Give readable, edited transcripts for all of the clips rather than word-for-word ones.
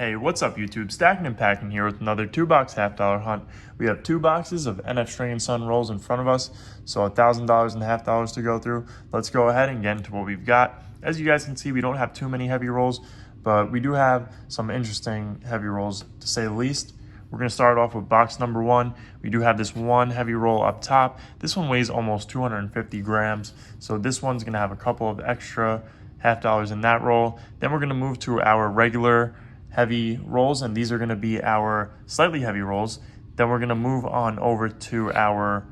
Hey, what's up YouTube? Stacking and Packing here with another 2-box half-dollar hunt. We have 2 boxes of NF String and Son rolls in front of us, so $1,000 and half-dollars to go through. Let's go ahead and get into what we've got. As you guys can see, we don't have too many heavy rolls, but we do have some interesting heavy rolls to say the least. We're going to start off with box number 1. We do have this one heavy roll up top. This one weighs almost 250 grams, so this one's going to have a couple of extra half-dollars in that roll. Then we're going to move to our regular heavy rolls, and these are going to be our slightly heavy rolls. Then we're going to move on over to our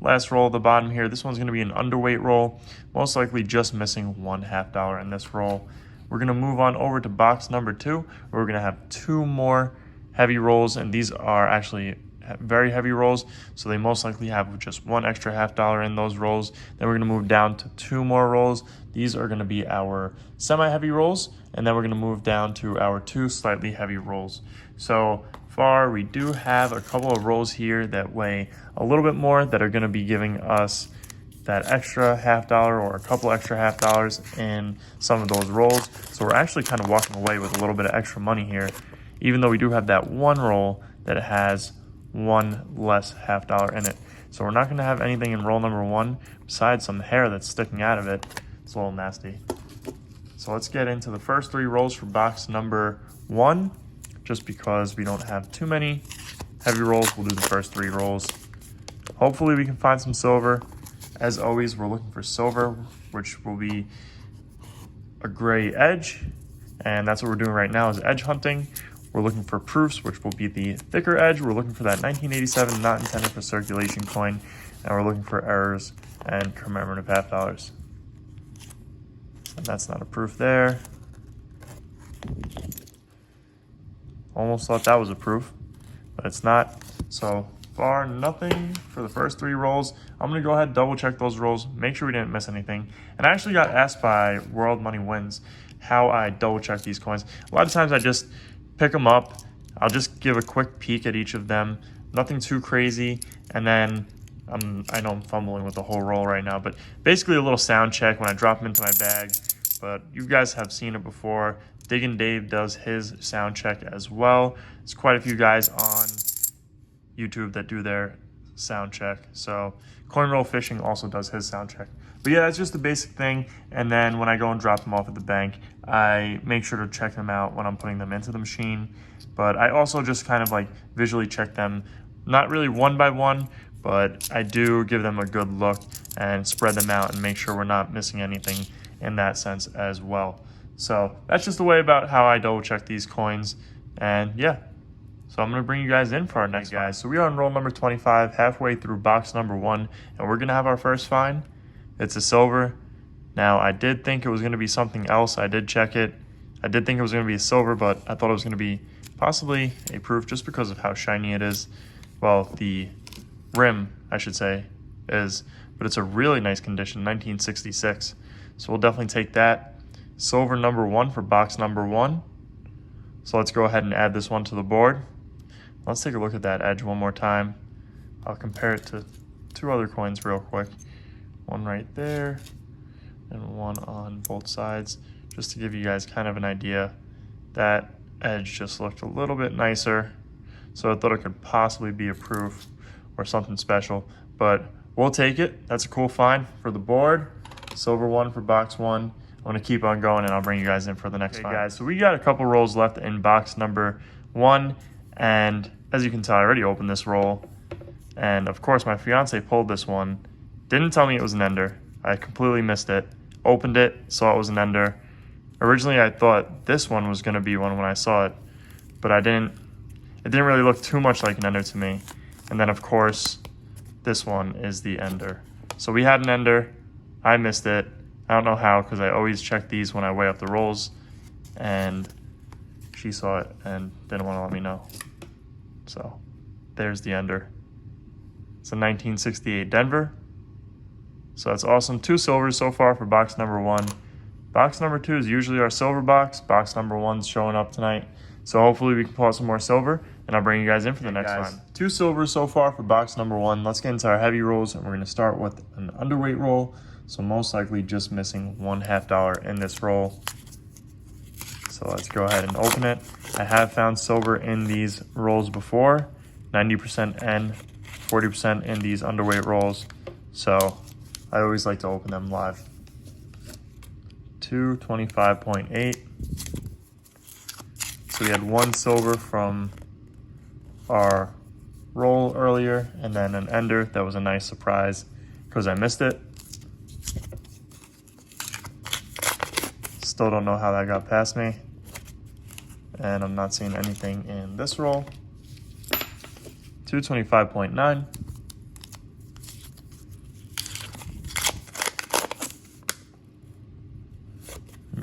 last roll at the bottom here. This one's going to be an underweight roll, most likely just missing one half-dollar in this roll. We're going to move on over to box number 2, where we're going to have 2 more heavy rolls, and these are actually very heavy rolls, so they most likely have just one extra half-dollar in those rolls. Then we're going to move down to 2 more rolls. These are going to be our semi-heavy rolls, and then we're going to move down to our 2 slightly heavy rolls. So far, we do have a couple of rolls here that weigh a little bit more that are going to be giving us that extra half-dollar or a couple extra half-dollars in some of those rolls. So we're actually kind of walking away with a little bit of extra money here, even though we do have that one roll that has one less half-dollar in it. So we're not going to have anything in roll number 1 besides some hair that's sticking out of it. It's a little nasty. So let's get into the first 3 rolls for box number 1. Just because we don't have too many heavy rolls, we'll do the first 3 rolls. Hopefully we can find some silver. As always, we're looking for silver, which will be a gray edge. And that's what we're doing right now, is edge hunting. We're looking for proofs, which will be the thicker edge. We're looking for that 1987 not intended for circulation coin. And we're looking for errors and commemorative half-dollars. And that's not a proof there. Almost thought that was a proof, but it's not. So far, nothing for the first 3 rolls. I'm going to go ahead and double check those rolls, make sure we didn't miss anything. And I actually got asked by World Money Wins how I double check these coins. A lot of times I just pick them up. I'll just give a quick peek at each of them. Nothing too crazy. And then I know I'm fumbling with the whole roll right now, but basically a little sound check when I drop them into my bag. But you guys have seen it before. Diggin' Dave does his sound check as well. There's quite a few guys on YouTube that do their sound check. So Coin Roll Fishing also does his sound check. But yeah, that's just the basic thing. And then when I go and drop them off at the bank, I make sure to check them out when I'm putting them into the machine. But I also just kind of like visually check them, not really one by one, but I do give them a good look and spread them out and make sure we're not missing anything in that sense as well. So that's just the way about how I double check these coins. And yeah, so I'm going to bring you guys in for our next guys. So we are on roll number 25, halfway through box number 1, and we're going to have our first find. It's a silver. Now, I did think it was going to be something else. I did check it. I did think it was going to be a silver, but I thought it was going to be possibly a proof just because of how shiny it is. Well, the rim, I should say, is, but it's a really nice condition, 1966. So we'll definitely take that. Silver number 1 for box number 1. So let's go ahead and add this one to the board. Let's take a look at that edge one more time. I'll compare it to 2 other coins real quick. One right there and one on both sides, just to give you guys kind of an idea. That edge just looked a little bit nicer, so I thought it could possibly be a proof or something special, but we'll take it. That's a cool find for the board. Silver 1 for box 1. I'm going to keep on going and I'll bring you guys in for the next find. Guys, so we got a couple rolls left in box number 1, and as you can tell, I already opened this roll, and of course my fiance pulled this one. Didn't tell me it was an ender. I completely missed it. Opened it, saw it was an ender. Originally, I thought this one was going to be one when I saw it, but it didn't really look too much like an ender to me. And then, of course, this one is the ender. So we had an ender. I missed it. I don't know how, because I always check these when I weigh up the rolls, and she saw it and didn't want to let me know. So there's the ender. It's a 1968 Denver. So that's awesome. 2 silvers so far for box number 1. Box number 2 is usually our silver box. Box number 1's showing up tonight. So hopefully we can pull out some more silver, and I'll bring you guys in for the next one. 2 silvers so far for box number 1. Let's get into our heavy rolls, and we're going to start with an underweight roll. So most likely just missing one half-dollar in this roll. So let's go ahead and open it. I have found silver in these rolls before, 90% N, 40% in these underweight rolls. So I always like to open them live. 225.8. So we had one silver from our roll earlier, and then an ender. That was a nice surprise because I missed it. Still don't know how that got past me. And I'm not seeing anything in this roll. 225.9.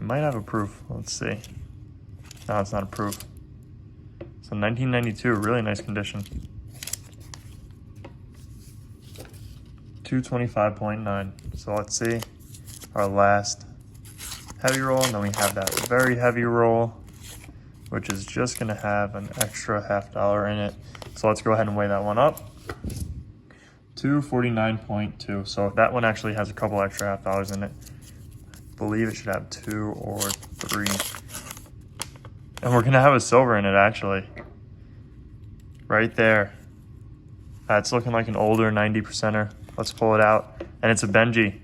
Might have a proof. Let's see. No, it's not a proof. So 1992, really nice condition. 225.9. So let's see our last heavy roll, and then we have that very heavy roll, which is just gonna have an extra $0.50 in it. So let's go ahead and weigh that one up. 249.2. So that one actually has a couple extra $0.50 in it. I believe it should have 2 or 3. And we're gonna have a silver in it actually. Right there. That's looking like an older 90%er. Let's pull it out. And it's a Benji.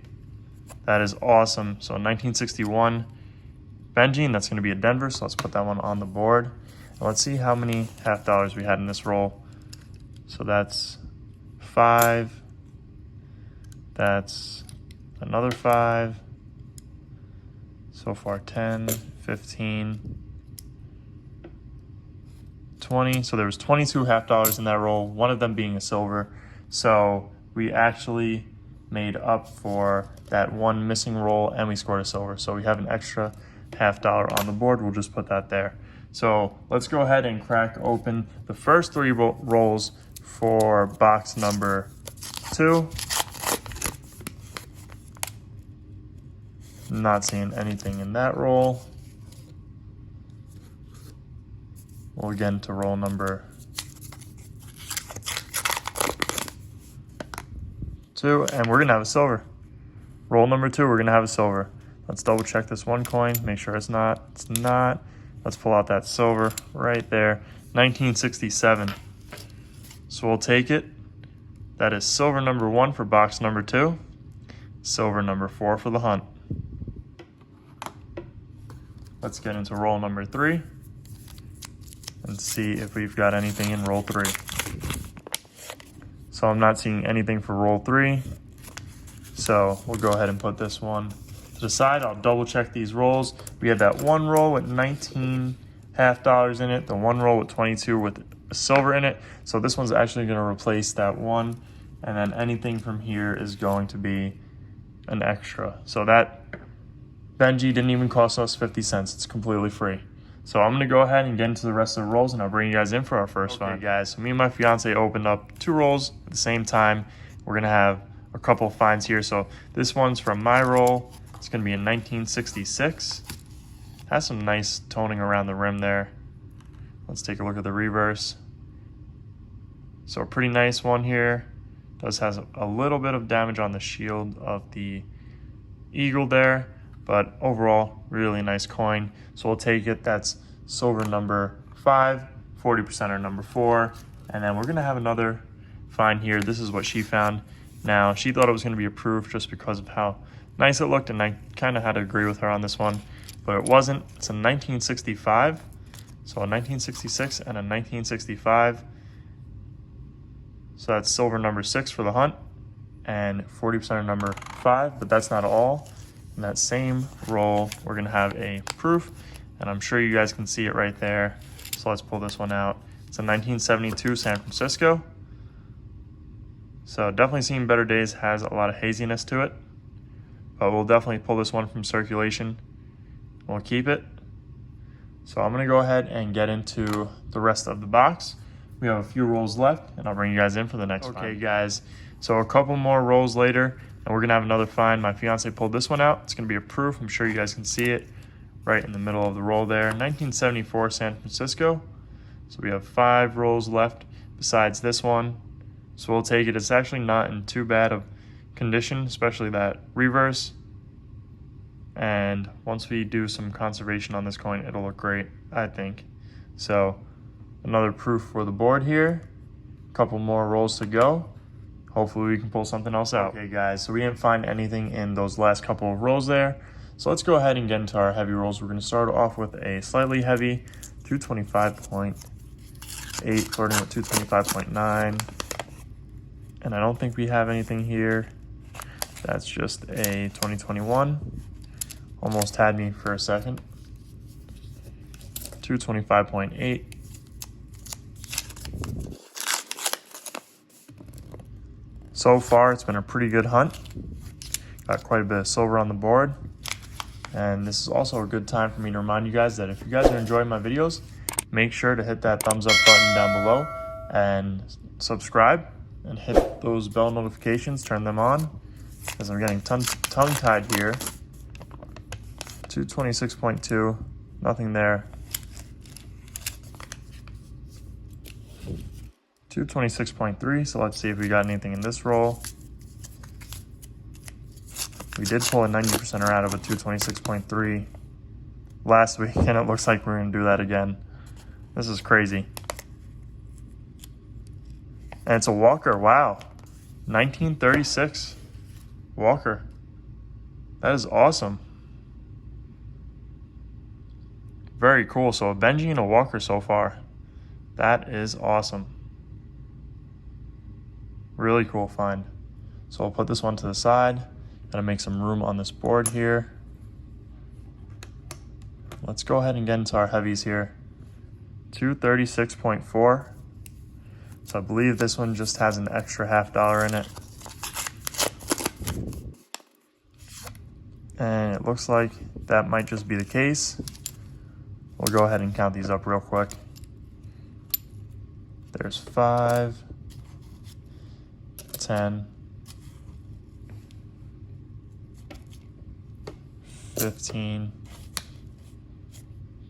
That is awesome. So 1961 Benji, and that's gonna be a Denver. So let's put that one on the board. And let's see how many $0.50 we had in this roll. So that's 5. That's another 5. So far 10, 15, 20. So there was 22 $0.50 in that roll, one of them being a silver. So we actually made up for that one missing roll, and we scored a silver. So we have an extra $0.50 on the board. We'll just put that there. So let's go ahead and crack open the first 3 rolls for box number 2. Not seeing anything in that roll. We'll get into roll number 2, and we're gonna have a silver. Roll number 2, we're gonna have a silver. Let's double check this one coin, make sure it's not. It's not. Let's pull out that silver right there. 1967. So we'll take it. That is silver number 1 for box number 2. Silver number 4 for the hunt. Let's get into roll number 3 and see if we've got anything in roll 3. So I'm not seeing anything for roll 3. So we'll go ahead and put this one to the side. I'll double check these rolls. We had that one roll with 19 $0.50 in it, the one roll with 22 with a silver in it. So this one's actually going to replace that one, and then anything from here is going to be an extra. So that Benji didn't even cost us 50 cents. It's completely free. So I'm going to go ahead and get into the rest of the rolls, and I'll bring you guys in for our first find. Guys, so me and my fiance opened up 2 rolls at the same time. We're going to have a couple of finds here. So this one's from my roll. It's going to be in 1966. Has some nice toning around the rim there. Let's take a look at the reverse. So a pretty nice one here. Does has a little bit of damage on the shield of the eagle there, but overall, really nice coin. So we'll take it. That's silver number 5, 40%er number 4. And then we're gonna have another find here. This is what she found. Now, she thought it was gonna be approved just because of how nice it looked, and I kind of had to agree with her on this one, but it wasn't. It's a 1965. So a 1966 and a 1965. So that's silver number 6 for the hunt and 40% number 5, but that's not all. In that same roll, we're gonna have a proof, and I'm sure you guys can see it right there. So let's pull this one out. It's a 1972 San Francisco. So definitely seen better days, has a lot of haziness to it, but we'll definitely pull this one from circulation. We'll keep it. So I'm gonna go ahead and get into the rest of the box. We have a few rolls left, and I'll bring you guys in for the next find. Okay, guys, so a couple more rolls later, and we're gonna have another find. My fiance pulled this one out. It's gonna be a proof. I'm sure you guys can see it right in the middle of the roll there. 1974 San Francisco. So we have 5 rolls left besides this one. So we'll take it. It's actually not in too bad of condition, especially that reverse. And once we do some conservation on this coin, it'll look great, I think. So another proof for the board here. A couple more rolls to go. Hopefully we can pull something else out. Okay guys, so we didn't find anything in those last couple of rolls there. So let's go ahead and get into our heavy rolls. We're gonna start off with a slightly heavy 225.8, flirting with 225.9. And I don't think we have anything here. That's just a 2021. Almost had me for a second. 225.8. So far, it's been a pretty good hunt. Got quite a bit of silver on the board. And this is also a good time for me to remind you guys that if you guys are enjoying my videos, make sure to hit that thumbs up button down below and subscribe and hit those bell notifications, turn them on, as I'm getting tongue-tied here. 226.2, nothing there. 226.3, so let's see if we got anything in this roll. We did pull a 90%er out of a 226.3 last week, and it looks like we're gonna do that again. This is crazy. And it's a Walker, wow. 1936 Walker. That is awesome. Very cool, so a Benji and a Walker so far. That is awesome. Really cool find. So I'll put this one to the side. Gotta make some room on this board here. Let's go ahead and get into our heavies here. 236.4. So I believe this one just has an extra $50 in it. And it looks like that might just be the case. We'll go ahead and count these up real quick. There's 5, 10, 15,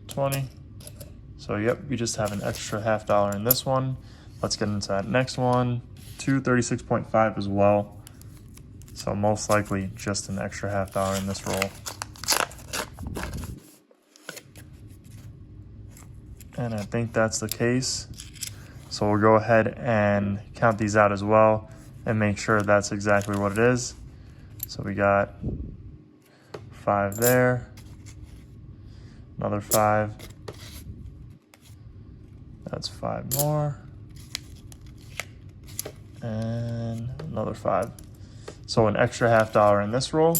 20. So yep, we just have an extra $50 in this one. Let's get into that next one. 236.5 as well. So most likely just an extra $50 in this roll. And I think that's the case. So we'll go ahead and count these out as well and make sure that's exactly what it is. So we got 5 there, another 5, that's 5 more, and another 5. So an extra $50 in this roll.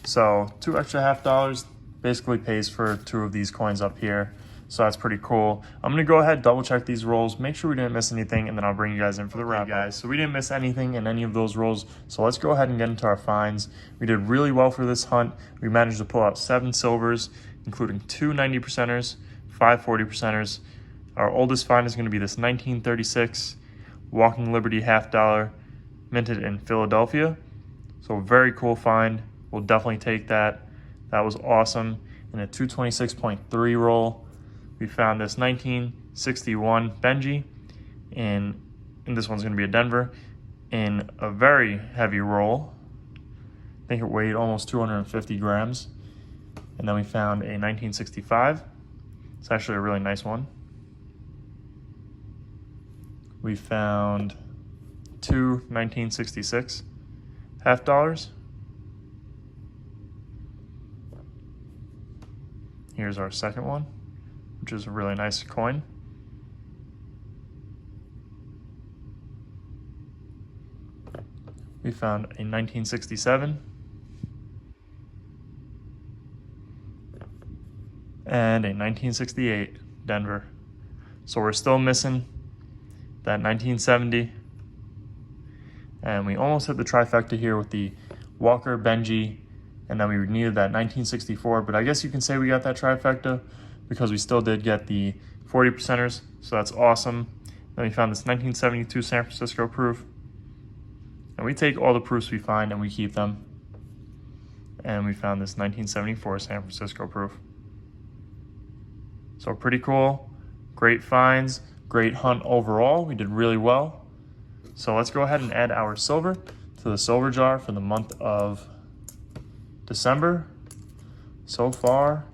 So 2 extra $50 basically pays for 2 of these coins up here. So that's pretty cool. I'm gonna go ahead, double check these rolls, make sure we didn't miss anything, and then I'll bring you guys in for the wrap. Okay, guys, so we didn't miss anything in any of those rolls. So let's go ahead and get into our finds. We did really well for this hunt. We managed to pull out 7 silvers, including 2 90%ers, 5 40%ers. Our oldest find is gonna be this 1936 Walking Liberty $50, minted in Philadelphia. So very cool find. We'll definitely take that. That was awesome. In a 226.3 roll, we found this 1961 Benji, and this one's going to be a Denver, in a very heavy roll. I think it weighed almost 250 grams. And then we found a 1965. It's actually a really nice one. We found 2 1966 $50. Here's our second one, which is a really nice coin. We found a 1967 and a 1968 Denver. So we're still missing that 1970, and we almost hit the trifecta here with the Walker, Benji, and then we needed that 1964, but I guess you can say we got that trifecta because we still did get the 40%ers, so that's awesome. Then we found this 1972 San Francisco proof, and we take all the proofs we find and we keep them. And we found this 1974 San Francisco proof. So pretty cool, great finds, great hunt overall. We did really well. So let's go ahead and add our silver to the silver jar for the month of December. So far,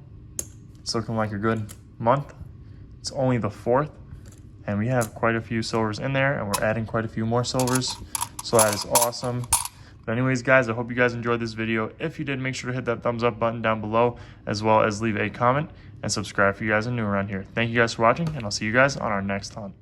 it's looking like a good month. It's only the 4th, and we have quite a few silvers in there, and we're adding quite a few more silvers. So that is awesome. But anyways, guys, I hope you guys enjoyed this video. If you did, make sure to hit that thumbs up button down below, as well as leave a comment and subscribe if you guys are new around here. Thank you guys for watching, and I'll see you guys on our next hunt.